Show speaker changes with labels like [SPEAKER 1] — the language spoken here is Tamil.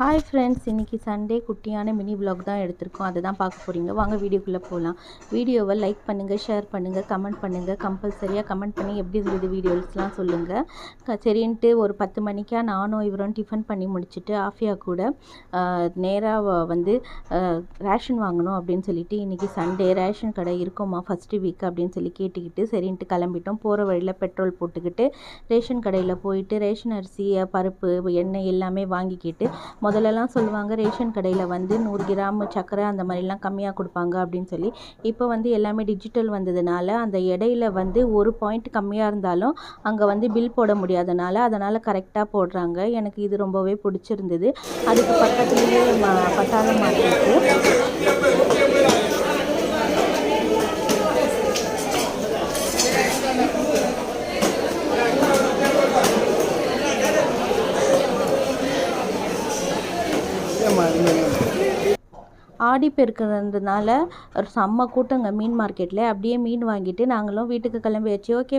[SPEAKER 1] ஹாய் ஃப்ரெண்ட்ஸ், இன்றைக்கி சண்டே குட்டியான மினி விலாக் தான் எடுத்திருக்கோம். அதை தான் பார்க்க போகிறீங்க. வாங்க வீடியோக்குள்ளே போகலாம். வீடியோவை லைக் பண்ணுங்கள், ஷேர் பண்ணுங்கள், கமெண்ட் பண்ணுங்கள். கம்பல்சரியாக கமெண்ட் பண்ணி எப்படி இருந்தது வீடியோஸ்லாம் சொல்லுங்கள். சரின்ட்டு ஒரு 10 மணிக்காக நானும் இவரும் டிஃபன் பண்ணி முடிச்சுட்டு ஆஃபியா கூட நேராக வந்து ரேஷன் வாங்கணும் அப்படின்னு சொல்லிட்டு, இன்றைக்கி சண்டே ரேஷன் கடை இருக்குமா ஃபஸ்ட்டு வீக் அப்படின்னு சொல்லி கேட்டுக்கிட்டு சரின்ட்டு கிளம்பிட்டோம். போகிற வழியில் பெட்ரோல் போட்டுக்கிட்டு ரேஷன் கடையில் போயிட்டு ரேஷன் அரிசி, பருப்பு, எண்ணெய் எல்லாமே வாங்கிக்கிட்டு, முதல்லலாம் சொல்லுவாங்க ரேஷன் கடையில் வந்து 100 கிராம் சர்க்கரை அந்த மாதிரிலாம் கம்மியாக கொடுப்பாங்க அப்படின்னு சொல்லி. இப்போ வந்து எல்லாமே டிஜிட்டல் வந்ததுனால அந்த இடையில வந்து ஒரு பாயிண்ட் கம்மியாக இருந்தாலும் அங்கே வந்து பில் போட முடியாதனால அதனால் கரெக்டாக போடுறாங்க. எனக்கு இது ரொம்பவே பிடிச்சிருந்தது. அதுக்கு பக்கத்துலேயே பட்டாள மார்க்கெட்டு. ஆடிப்பெருக்குறதுனால ஒரு செம்ம கூட்டங்க மீன் மார்க்கெட்டில். அப்படியே மீன் வாங்கிட்டு நாங்களும் வீட்டுக்கு கிளம்பியாச்சு. ஓகே.